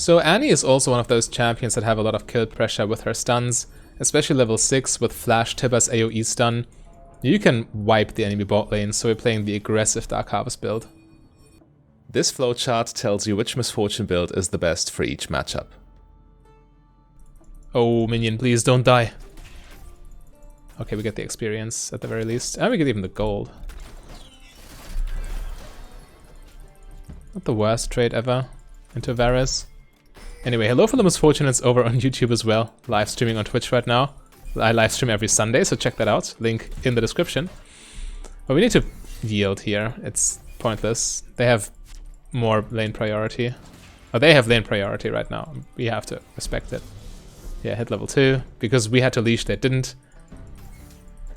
So Annie is also one of those champions that have a lot of kill pressure with her stuns, especially level 6 with Flash Tibber's AoE stun. You can wipe the enemy bot lane, so we're playing the aggressive Dark Harvest build. This flowchart tells you which Misfortune build is the best for each matchup. Oh, minion, please don't die. Okay, we get the experience at the very least, and we get even the gold. Not the worst trade ever into Varus. Anyway, hello for the Misfortunates over on YouTube as well. Live streaming on Twitch right now. I live stream every Sunday, so check that out. Link in the description. But we need to yield here. It's pointless. They have more lane priority. Oh, they have lane priority right now. We have to respect it. Yeah, hit level 2. Because we had to leash, they didn't.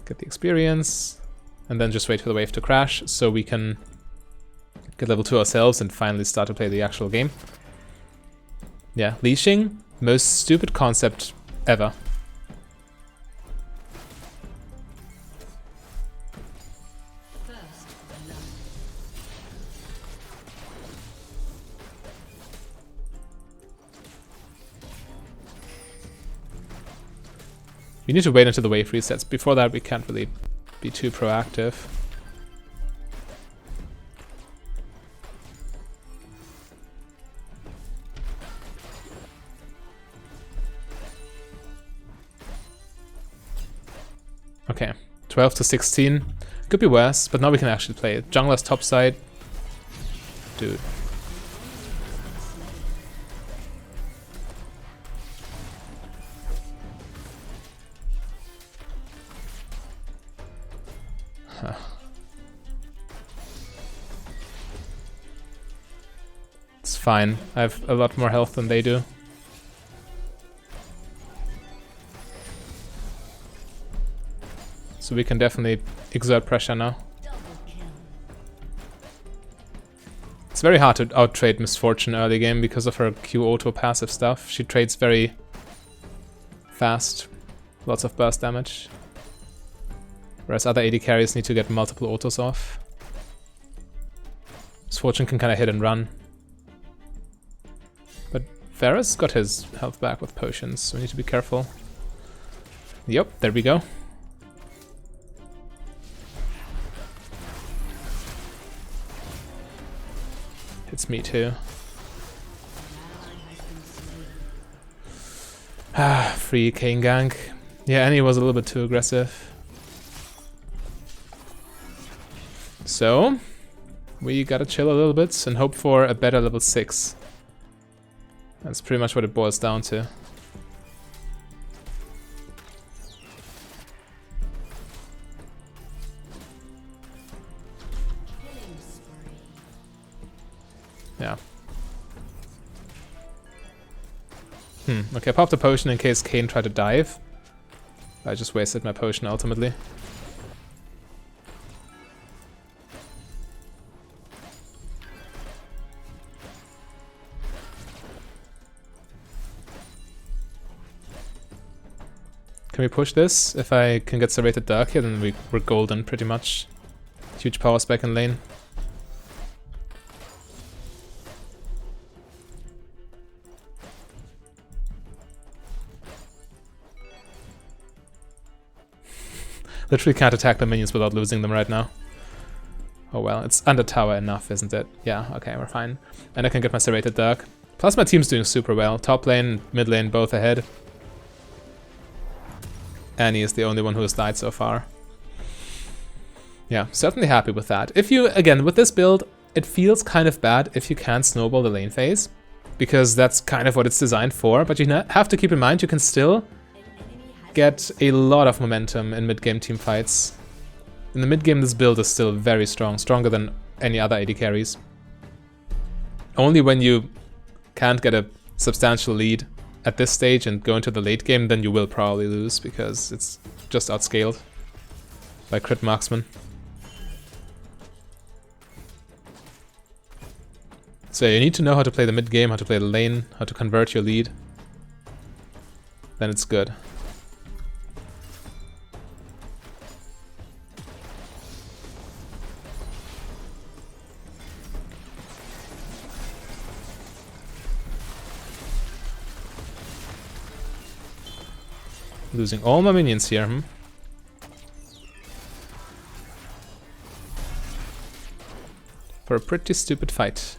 Get the experience. And then just wait for the wave to crash so we can get level 2 ourselves and finally start to play the actual game. Yeah, leashing, most stupid concept ever. We need to wait until the wave resets. Before that, we can't really be too proactive. Okay, 12 to 16. Could be worse, but now we can actually play it. Jungler's top side. Dude. Huh. It's fine. I have a lot more health than they do. So we can definitely exert pressure now. It's very hard to out-trade Misfortune early game because of her Q auto passive stuff. She trades very fast, lots of burst damage. Whereas other AD carries need to get multiple autos off. Misfortune can kind of hit and run. But Varus got his health back with potions, so we need to be careful. Yep, there we go. It's me too. Free Kane Gank. Yeah, and he was a little bit too aggressive. So, we gotta chill a little bit and hope for a better level 6. That's pretty much what it boils down to. Yeah. Okay, I popped a potion in case Kane tried to dive. I just wasted my potion ultimately. Can we push this? If I can get Serrated Dark here, then we're golden pretty much. Huge power spec in lane. Literally can't attack the minions without losing them right now. Oh well, it's under tower enough, isn't it? Yeah, okay, we're fine. And I can get my Serrated Dark. Plus my team's doing super well. Top lane, mid lane, both ahead. Annie is the only one who has died so far. Yeah, certainly happy with that. If you, again, with this build, it feels kind of bad if you can't snowball the lane phase. Because that's kind of what it's designed for. But you have to keep in mind you can still get a lot of momentum in mid-game team fights. In the mid-game, this build is still very strong, stronger than any other AD carries. Only when you can't get a substantial lead at this stage and go into the late game, then you will probably lose, because it's just outscaled by crit marksman. So you need to know how to play the mid-game, how to play the lane, how to convert your lead. Then it's good. Losing all my minions here, For a pretty stupid fight.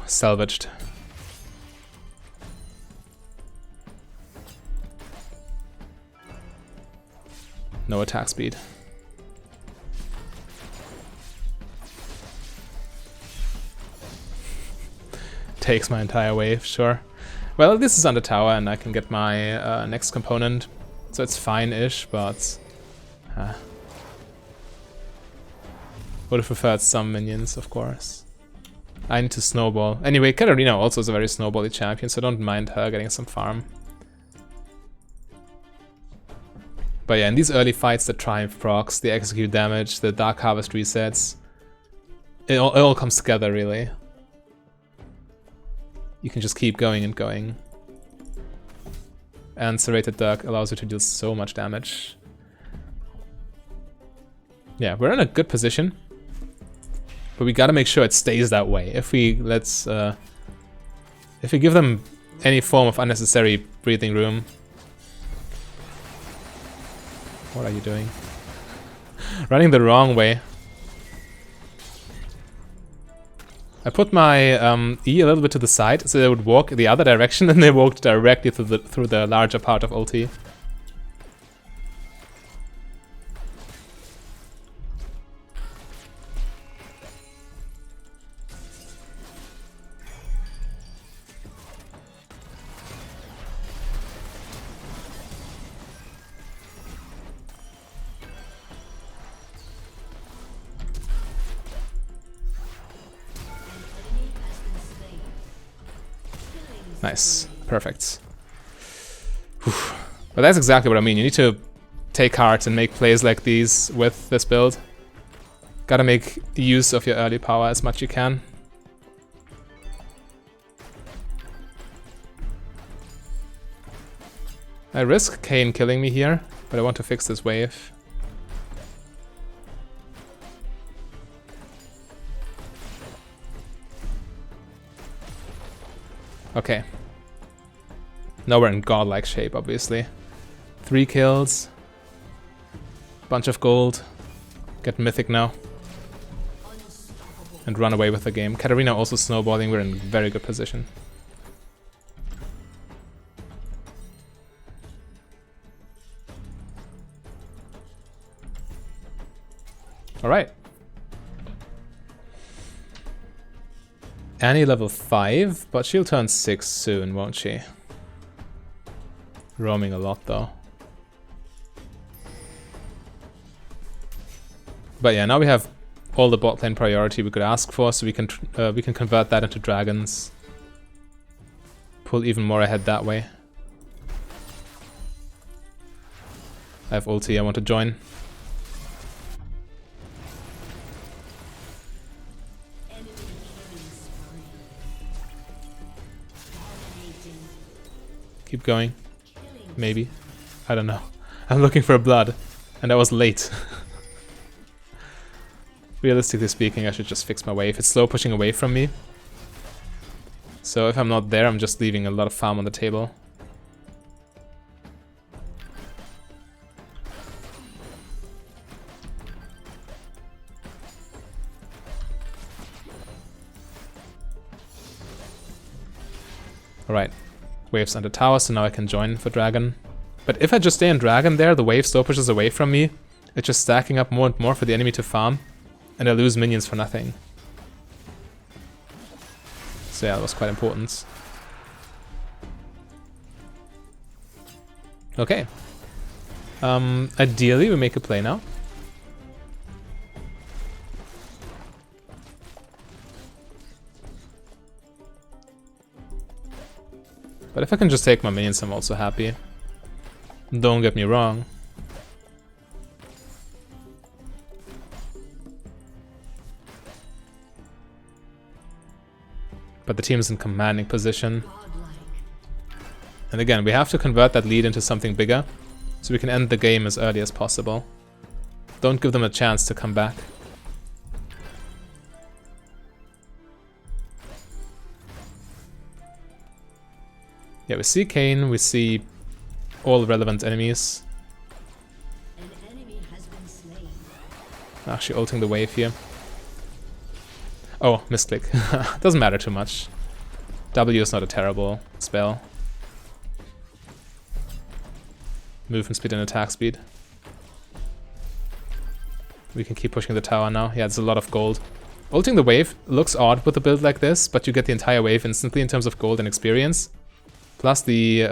Salvaged. No attack speed. Takes my entire wave, sure. Well, this is under tower and I can get my next component, so it's fine-ish, but would have preferred some minions, of course. I need to snowball. Anyway, Katarina also is a very snowbally champion, so don't mind her getting some farm. But yeah, in these early fights, the Triumph procs, the execute damage, the Dark Harvest resets, it all comes together, really. You can just keep going and going. And Serrated Dirk allows you to deal so much damage. Yeah, we're in a good position. But we gotta make sure it stays that way. If we if we give them any form of unnecessary breathing room. What are you doing? Running the wrong way. I put my E a little bit to the side so they would walk the other direction, and they walked directly through the larger part of ulti. Nice. Perfect. Whew. But that's exactly what I mean. You need to take heart and make plays like these with this build. Gotta make use of your early power as much as you can. I risk Kayn killing me here, but I want to fix this wave. Okay. Now we're in godlike shape, obviously. 3 kills. Bunch of gold. Get mythic now. And run away with the game. Katarina also snowballing, we're in very good position. Alright. Annie level 5, but she'll turn 6 soon, won't she? Roaming a lot though. But yeah, now we have all the bot lane priority we could ask for, so we can convert that into dragons. Pull even more ahead that way. I have ulti, I want to join. Keep going. Maybe. I don't know. I'm looking for blood. And I was late. Realistically speaking, I should just fix my wave. It's slow pushing away from me. So if I'm not there, I'm just leaving a lot of farm on the table. Alright. Waves under tower, so now I can join for dragon. But if I just stay in dragon there, the wave slow pushes away from me. It's just stacking up more and more for the enemy to farm. And I lose minions for nothing. So yeah, that was quite important. Okay. Ideally, we make a play now. But if I can just take my minions, I'm also happy. Don't get me wrong. But the team is in commanding position. And again, we have to convert that lead into something bigger, so we can end the game as early as possible. Don't give them a chance to come back. Yeah, we see Kayn, we see all relevant enemies. Actually ulting the wave here. Oh, misclick. Doesn't matter too much. W is not a terrible spell. Movement speed and attack speed. We can keep pushing the tower now. Yeah, there's a lot of gold. Ulting the wave looks odd with a build like this, but you get the entire wave instantly in terms of gold and experience. Plus the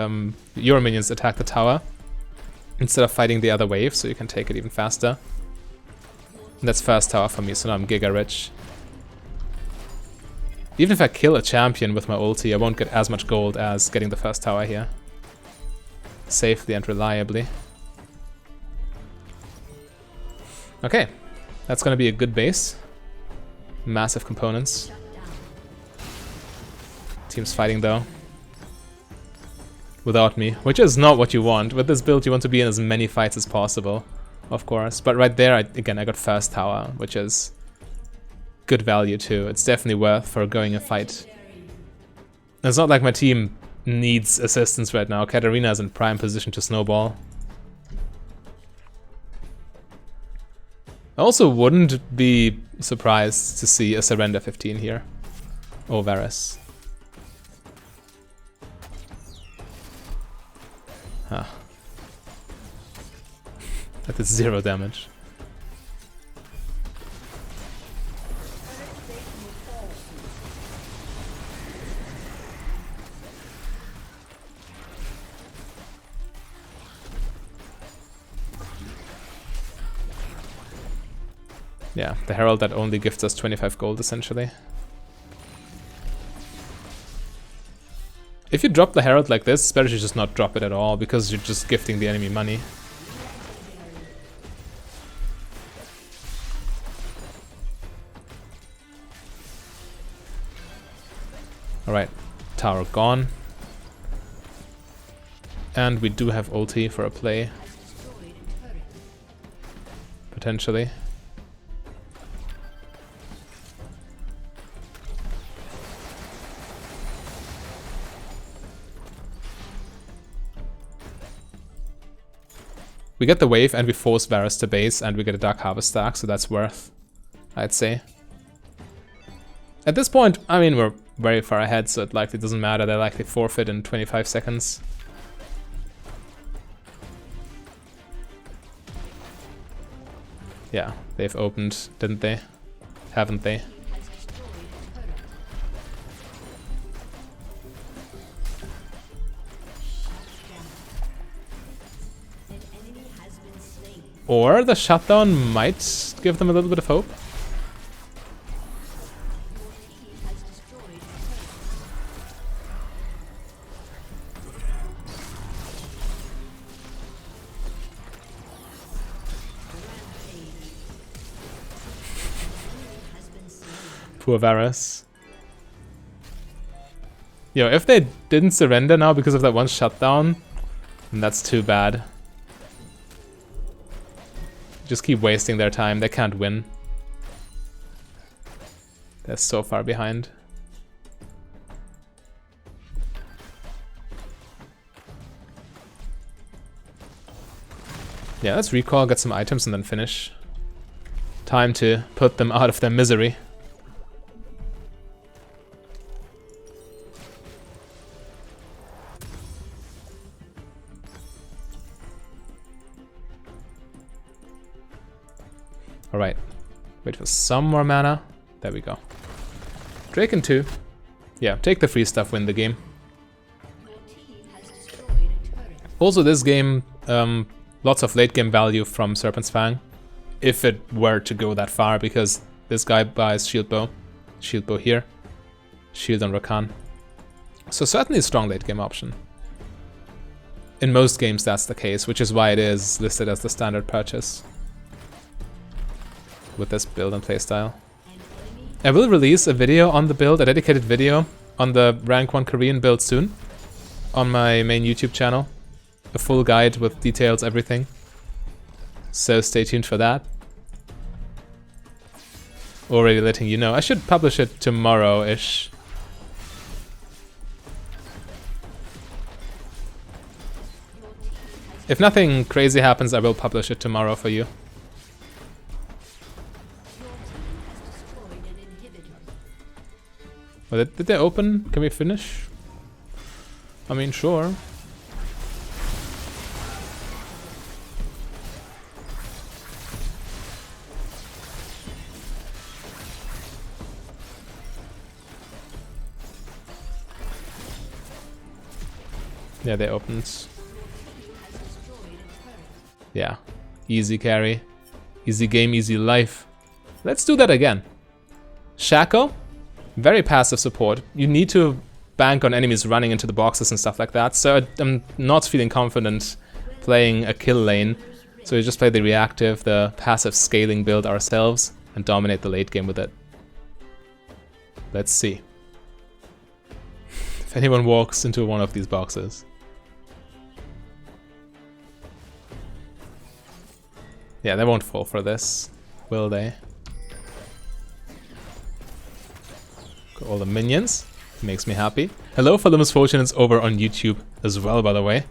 Euro minions attack the tower instead of fighting the other wave, so you can take it even faster. And that's first tower for me, so now I'm giga rich. Even if I kill a champion with my ulti, I won't get as much gold as getting the first tower here. Safely and reliably. Okay, that's gonna be a good base. Massive components. Team's fighting though. Without me, which is not what you want. With this build you want to be in as many fights as possible, of course. But right there, again, I got first tower, which is good value too. It's definitely worth foregoing a fight. It's not like my team needs assistance right now. Katarina is in prime position to snowball. I also wouldn't be surprised to see a surrender 15 here. Oh, Varus. Huh. That is 0 damage. Yeah, the Herald that only gives us 25 gold, essentially. If you drop the Herald like this, it's better to just not drop it at all, because you're just gifting the enemy money. Alright, tower gone. And we do have ulti for a play. Potentially. We get the wave and we force Varus to base and we get a Dark Harvest stack, so that's worth, I'd say. At this point, I mean, we're very far ahead, so it likely doesn't matter. They likely forfeit in 25 seconds. Yeah, they've opened, didn't they? Haven't they? Or the shutdown might give them a little bit of hope. Poor Varus. Yo, if they didn't surrender now because of that one shutdown, then that's too bad. Just keep wasting their time, they can't win. They're so far behind. Yeah, let's recall, get some items and then finish. Time to put them out of their misery. Alright, wait for some more mana. There we go. Drake and 2. Yeah, take the free stuff, win the game. Also this game, lots of late game value from Serpent's Fang. If it were to go that far, because this guy buys shield bow here. Shield on Rakan. So certainly a strong late game option. In most games that's the case, which is why it is listed as the standard purchase. With this build and playstyle. I will release a video on the build, a dedicated video on the rank 1 Korean build soon. on my main YouTube channel. A full guide with details, everything. So stay tuned for that. Already letting you know. I should publish it tomorrow-ish. If nothing crazy happens, I will publish it tomorrow for you. Well, did they open? Can we finish? I mean, sure. Yeah, they opened. Yeah, easy carry. Easy game, easy life. Let's do that again. Shaco, very passive support. You need to bank on enemies running into the boxes and stuff like that, so I'm not feeling confident playing a kill lane. So we just play the reactive, the passive scaling build ourselves and dominate the late game with it. Let's see if anyone walks into one of these boxes. Yeah, they won't fall for this, will they? Got all the minions. Makes me happy. Hello for the misfortunates over on YouTube as well, by the way.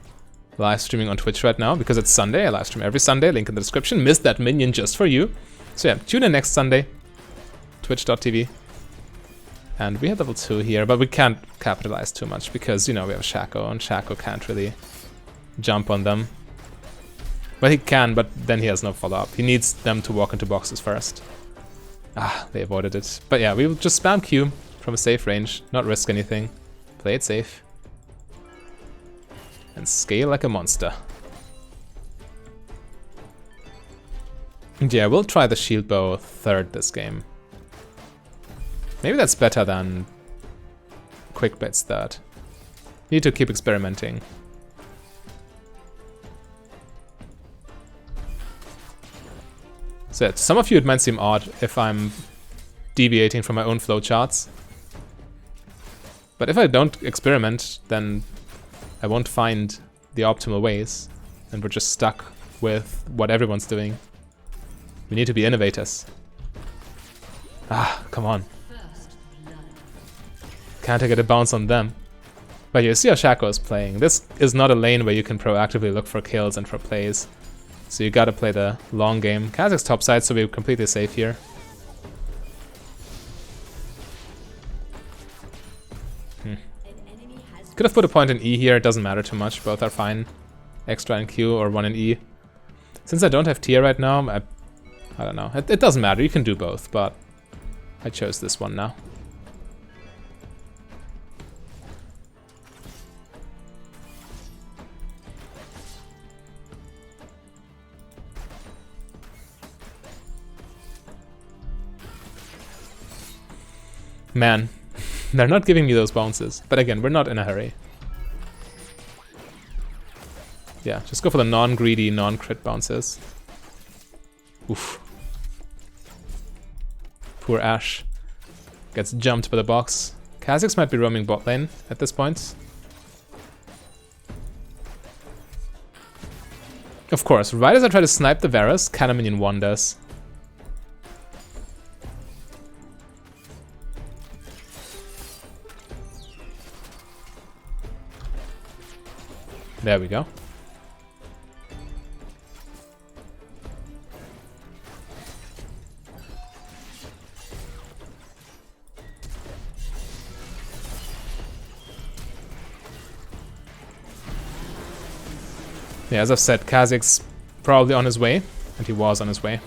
Live streaming on Twitch right now because it's Sunday. I live stream every Sunday. Link in the description. Missed that minion just for you. So yeah, tune in next Sunday. Twitch.tv. And we have level 2 here, but we can't capitalize too much because, you know, we have Shaco and Shaco can't really jump on them. Well, he can, but then he has no follow-up. He needs them to walk into boxes first. Ah, they avoided it. But yeah, we will just spam Q from a safe range, not risk anything. Play it safe. And scale like a monster. And yeah, we'll try the shield bow third this game. Maybe that's better than quick bits third. Need to keep experimenting. So some of you, it might seem odd if I'm deviating from my own flowcharts. But if I don't experiment, then I won't find the optimal ways. And we're just stuck with what everyone's doing. We need to be innovators. Ah, come on. Can't I get a bounce on them? But you see how Shaco is playing. This is not a lane where you can proactively look for kills and for plays. So you gotta play the long game. Kazakh's topside, so we're completely safe here. Could have put a point in E here, it doesn't matter too much, both are fine. Extra in Q or one in E. Since I don't have tier right now, I don't know. It doesn't matter, you can do both, but I chose this one now. Man, they're not giving me those bounces. But again, we're not in a hurry. Yeah, just go for the non-greedy, non-crit bounces. Oof. Poor Ashe. Gets jumped by the box. Kha'Zix might be roaming bot lane at this point. Of course, right as I try to snipe the Varus, Cannon Minion 1 does. There we go. Yeah, as I've said, Kha'Zix probably on his way, and he was on his way.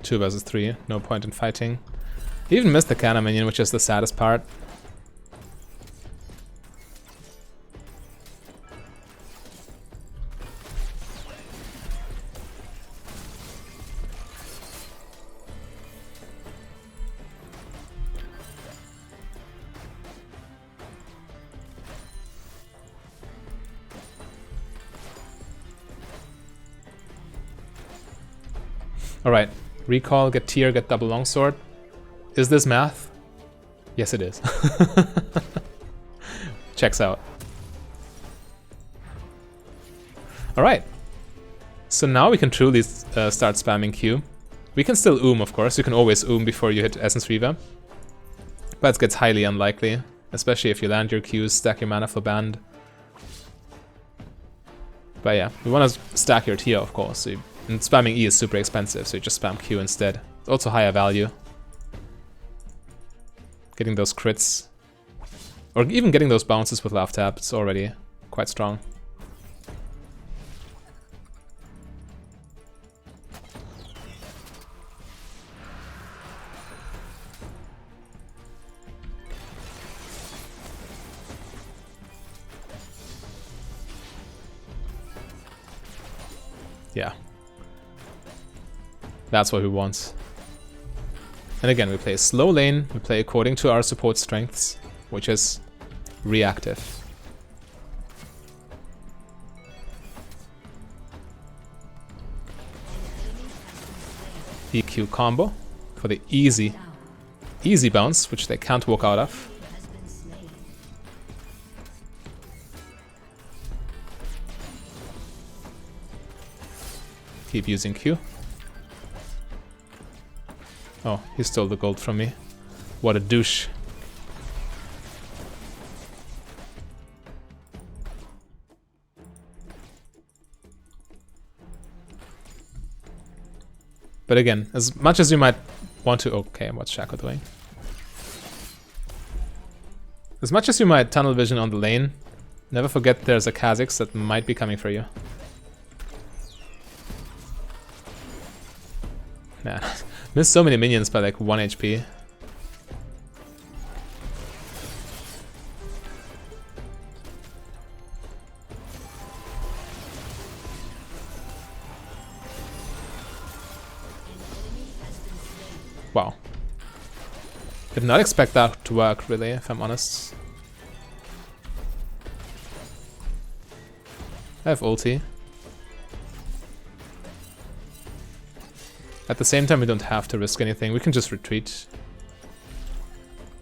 Two versus 3, no point in fighting. He even missed the Cannon Minion, which is the saddest part. Alright, Recall, get tier, get double longsword. Is this math? Yes, it is. Checks out. Alright. So now we can truly start spamming Q. We can still of course. You can always before you hit Essence Reaver. But it gets highly unlikely. Especially if you land your Qs, stack your mana for band. But yeah, we want to stack your tier, of course. So and spamming E is super expensive, so you just spam Q instead. It's also higher value. Getting those crits. Or even getting those bounces with left tap, it's already quite strong. Yeah. That's what we want. And again, we play slow lane, we play according to our support strengths, which is reactive. EQ combo for the easy bounce, which they can't walk out of. Keep using Q. Oh, he stole the gold from me. What a douche. But again, as much as you might want to... Okay, what's Shaco doing? As much as you might tunnel vision on the lane, never forget there's a Kha'Zix that might be coming for you. Man, missed so many minions by like 1 HP. Wow. Did not expect that to work, really, if I'm honest. I have ulti. At the same time, we don't have to risk anything. We can just retreat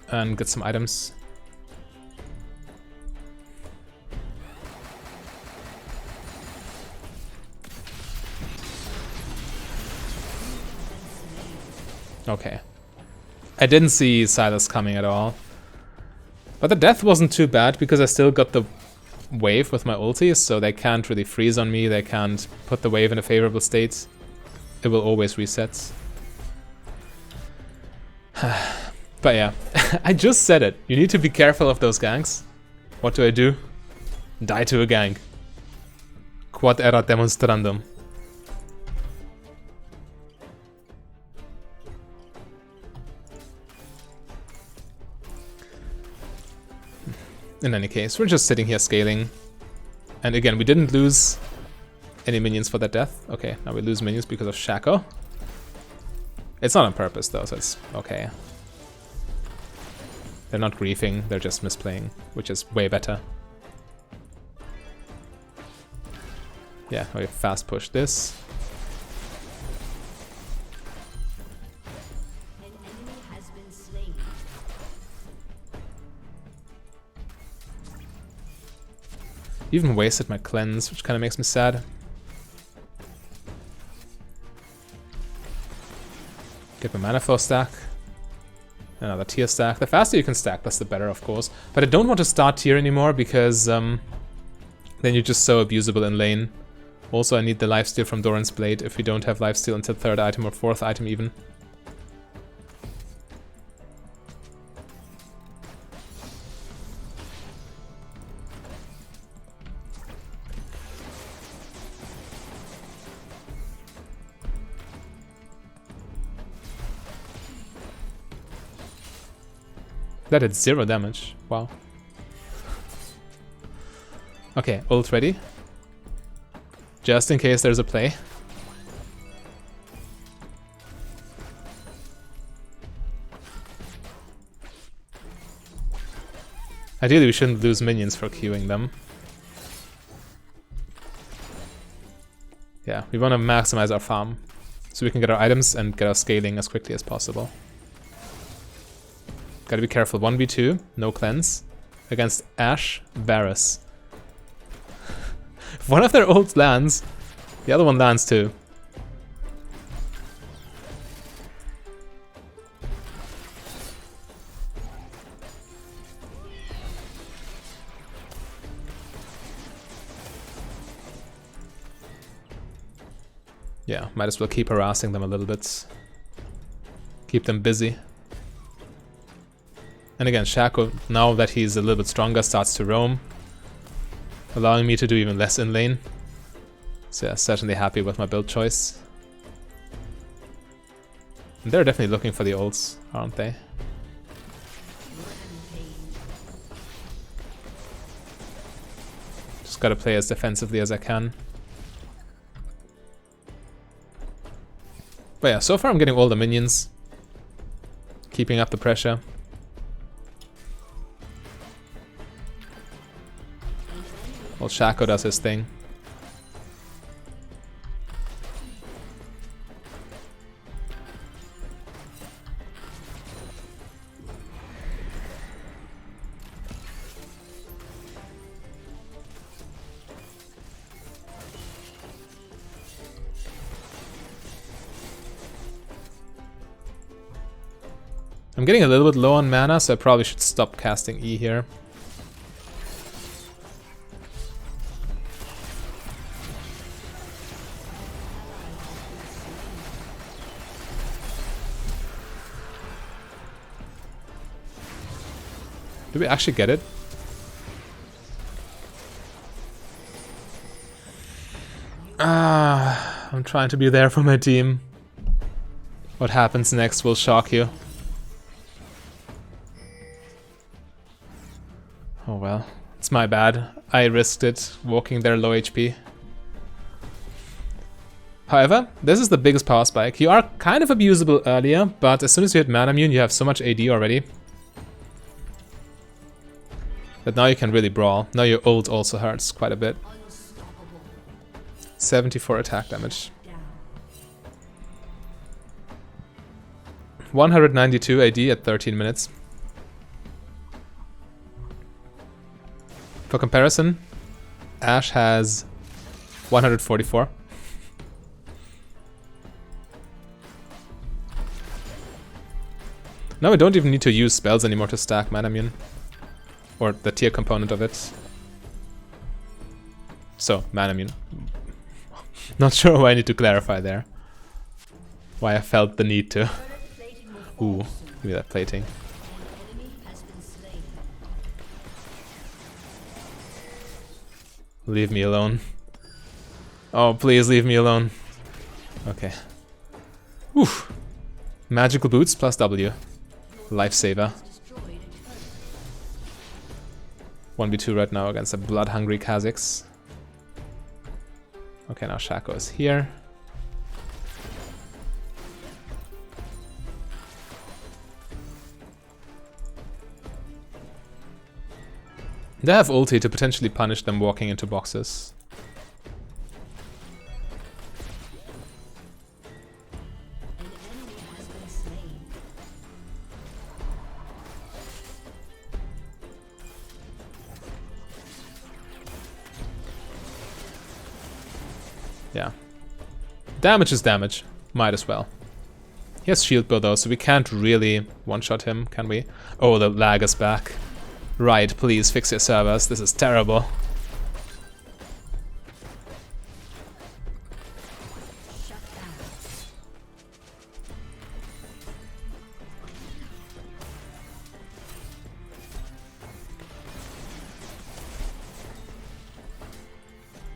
and get some items. Okay. I didn't see Silas coming at all. But the death wasn't too bad because I still got the wave with my ulti, so they can't really freeze on me. They can't put the wave in a favorable state. It will always reset. But yeah, I just said it. You need to be careful of those ganks. What do? Die to a gank. Quod erat demonstrandum. In any case, we're just sitting here scaling. And again, we didn't lose any minions for that death. Okay, now we lose minions because of Shaco. It's not on purpose though, so it's okay. They're not griefing, they're just misplaying, which is way better. Yeah, we fast push this. Even wasted my cleanse, which kind of makes me sad. Get my mana for stack. Another tier stack. The faster you can stack, that's the better, of course. But I don't want to start tier anymore because then you're just so abusable in lane. Also, I need the lifesteal from Doran's Blade if we don't have lifesteal until 3rd item or 4th item even. That did 0 damage. Wow. Okay, ult ready. Just in case there's a play. Ideally, we shouldn't lose minions for queuing them. Yeah, we want to maximize our farm. so we can get our items and get our scaling as quickly as possible. Gotta be careful. 1v2, no cleanse, against Ashe, Varus. If one of their ults lands, the other one lands too. Yeah, might as well keep harassing them a little bit. Keep them busy. And again, Shaco, now that he's a little bit stronger, starts to roam, allowing me to do even less in lane. So yeah, certainly happy with my build choice. And they're definitely looking for the ults, aren't they? Just gotta play as defensively as I can. But yeah, so far I'm getting all the minions. Keeping up the pressure. Well, Shaco does his thing. I'm getting a little bit low on mana, so I probably should stop casting E here. Did we actually get it? I'm trying to be there for my team. What happens next will shock you. Oh well, it's my bad. I risked it, walking there low HP. However, this is the biggest power spike. You are kind of abusable earlier, but as soon as you hit mana immune, you have so much AD already. But now you can really brawl. Now your ult also hurts quite a bit. 74 attack damage. 192 AD at 13 minutes. For comparison, Ashe has 144. Now we don't even need to use spells anymore to stack mana immune. Or the tier component of it. So, mana immune. Not sure why I need to clarify there. Why I felt the need to. Ooh, give me that plating. Leave me alone. Oh, please leave me alone. Okay. Oof. Magical boots plus W. Lifesaver. 1v2 right now against the blood-hungry Kazakhs. Okay, now Shaco is here. They have ulti to potentially punish them walking into boxes. Yeah. Damage is damage. Might as well. He has shield bow though, so we can't really one-shot him, can we? Oh, the lag is back. Right, please fix your servers. This is terrible.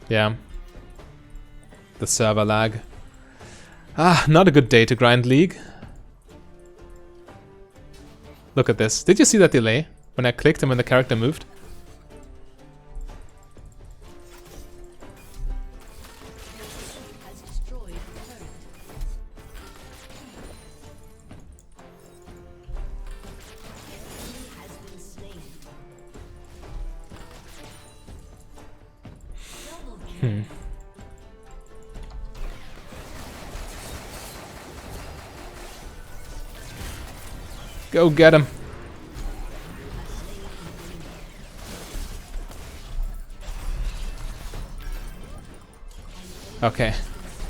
Yeah. The server lag. Ah, not a good day to grind League. Look at this. Did you see that delay? When I clicked and when the character moved? Go get him. Okay.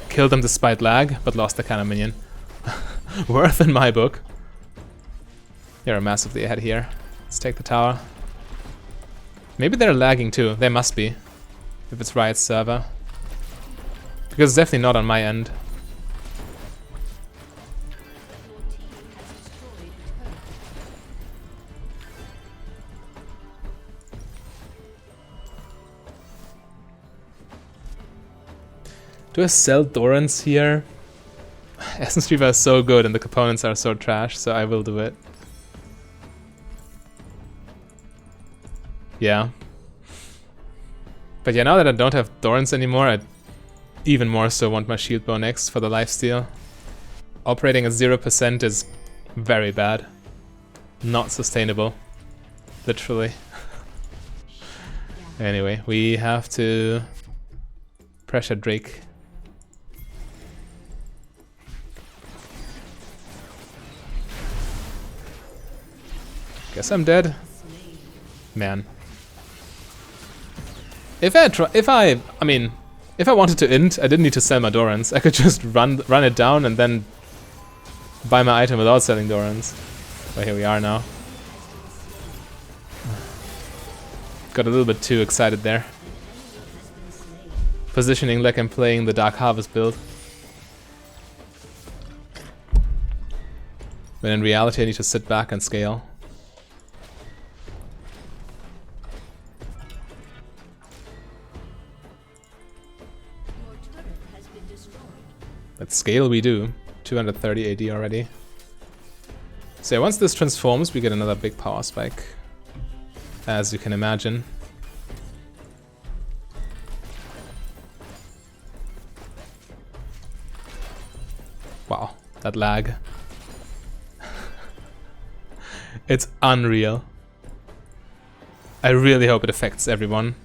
Killed him despite lag, but lost the cannon minion. Worth in my book. You're massively ahead here. Let's take the tower. Maybe they're lagging too. They must be. If it's Riot's server. Because it's definitely not on my end. Do I sell Dorans here? Essence Reaver is so good and the components are so trash, so I will do it. Yeah. But yeah, now that I don't have Dorans anymore, I even more so want my shield bow next for the lifesteal. Operating at 0% is very bad. Not sustainable. Literally. Anyway, we have to pressure Drake. Guess I'm dead. Man. If I wanted to int, I didn't need to sell my Dorans. I could just run it down and then buy my item without selling Dorans. But here we are now. Got a little bit too excited there. Positioning like I'm playing the Dark Harvest build. When in reality I need to sit back and scale. But scale we do. 230 AD already. So once this transforms, we get another big power spike. As you can imagine. Wow, that lag. It's unreal. I really hope it affects everyone.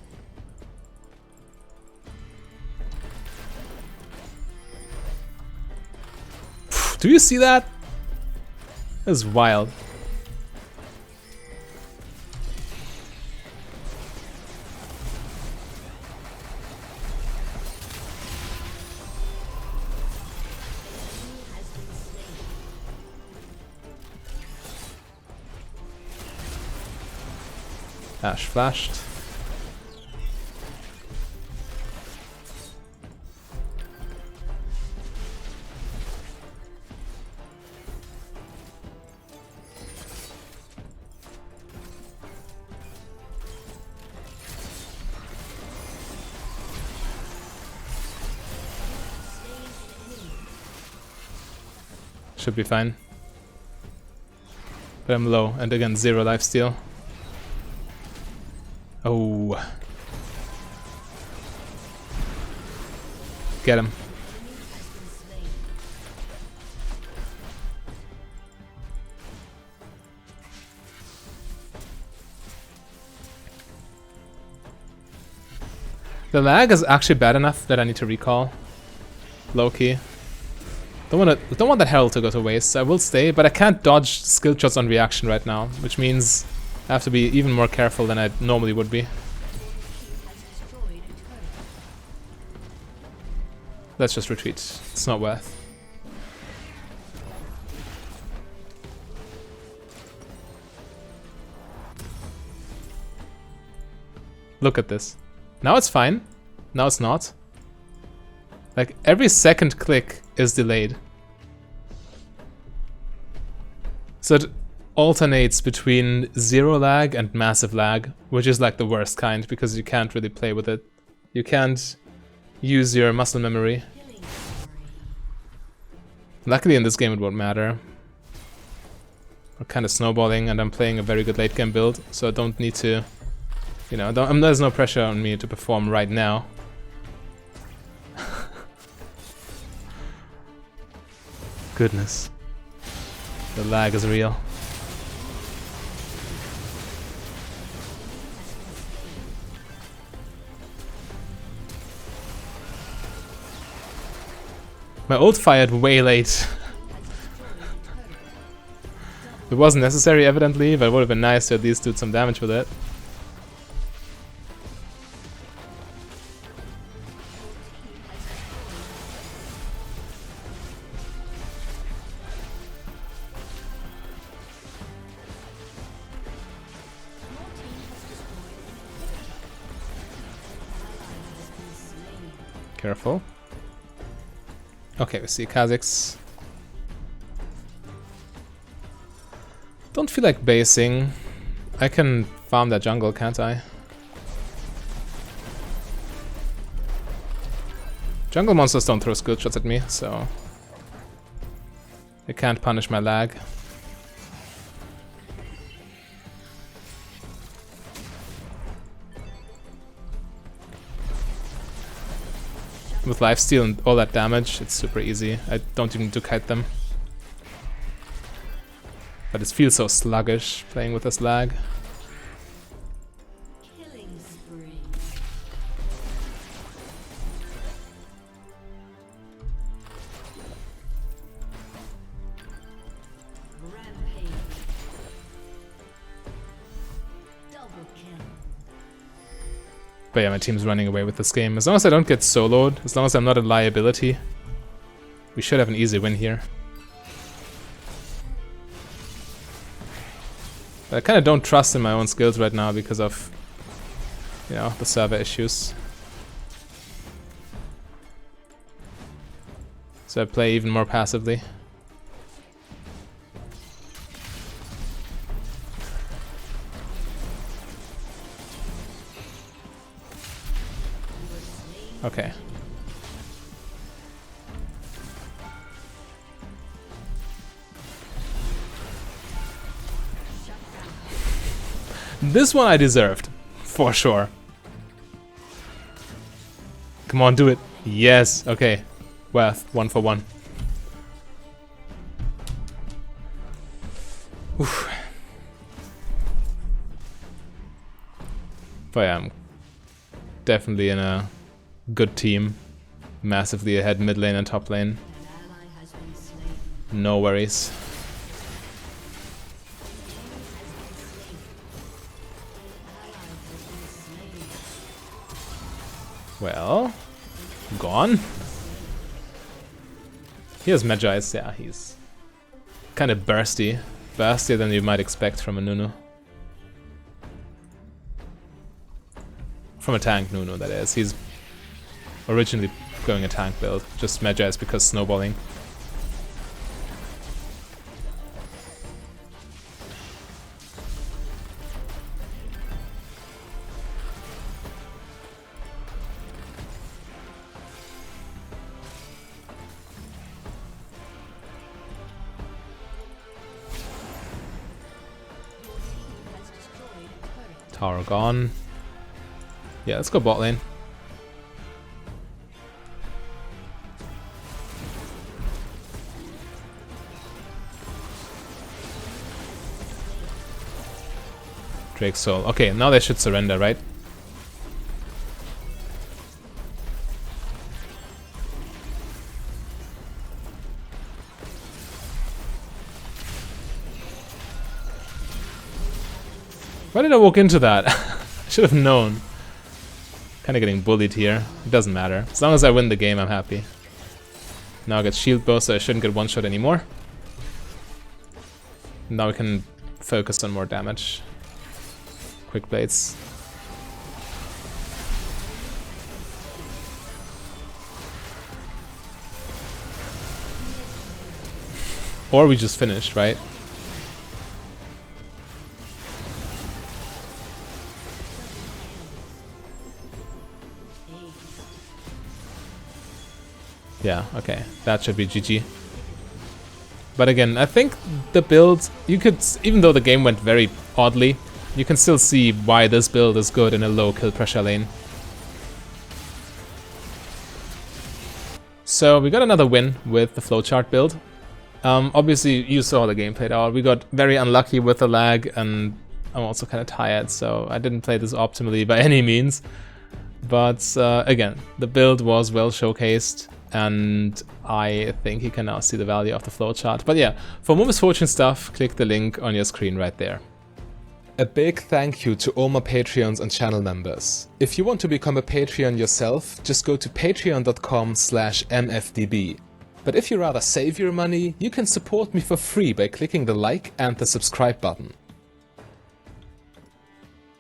Do you see that? That's wild. Ash flashed. Should be fine. But I'm low, and again 0 lifesteal. Oh. Get him. The lag is actually bad enough that I need to recall. Low-key. Don't want that herald to go to waste, so I will stay, but I can't dodge skill shots on reaction right now, which means I have to be even more careful than I normally would be. Let's just retreat. It's not worth. Look at this. Now it's fine. Now it's not. Like, every second click is delayed. So it alternates between 0 lag and massive lag, which is like the worst kind because you can't really play with it. You can't use your muscle memory. Luckily in this game it won't matter. We're kind of snowballing and I'm playing a very good late game build, so I don't need to, you know, there's no pressure on me to perform right now. Goodness. The lag is real. My ult fired way late. It wasn't necessary, evidently, but it would have been nice to at least do some damage with it. Careful. Okay, we see Kha'Zix. Don't feel like basing. I can farm that jungle, can't I? Jungle monsters don't throw skill shots at me, so they can't punish my lag. With lifesteal and all that damage, it's super easy. I don't even need to kite them. But it feels so sluggish playing with this lag. Killing spree. Rampage. Double kill. But yeah, my team's running away with this game. As long as I don't get soloed, as long as I'm not a liability, we should have an easy win here. But I kind of don't trust in my own skills right now because of, you know, the server issues. So I play even more passively. Okay. This one I deserved, for sure. Come on, do it. Yes, okay. Worth, 1 for 1. Oof. But yeah, I'm definitely in a good team. Massively ahead mid lane and top lane. No worries. Well, gone. Here's Magi's. Yeah, he's kind of bursty. Burstier than you might expect from a Nunu. From a tank Nunu, that is. He's originally going a tank build. Just Magi's because snowballing. Tower gone. Yeah, let's go bot lane. Drake's soul. Okay, now they should surrender, right? Why did I walk into that? I should have known. Kinda getting bullied here. It doesn't matter. As long as I win the game, I'm happy. Now I get shield bow, so I shouldn't get one shot anymore. Now we can focus on more damage. Quick blades. Or we just finished, right? Yeah, okay. That should be GG. But again, I think the build, you could, even though the game went very oddly, you can still see why this build is good in a low kill pressure lane. So we got another win with the Flowchart build. Obviously, you saw the game played out. We got very unlucky with the lag, and I'm also kind of tired, so I didn't play this optimally by any means. But again, the build was well showcased. and I think you can now see the value of the flowchart. But yeah, for more Misfortune stuff, click the link on your screen right there. A big thank you to all my Patreons and channel members. If you want to become a Patreon yourself, just go to patreon.com/mfdb. But if you rather save your money, you can support me for free by clicking the like and the subscribe button.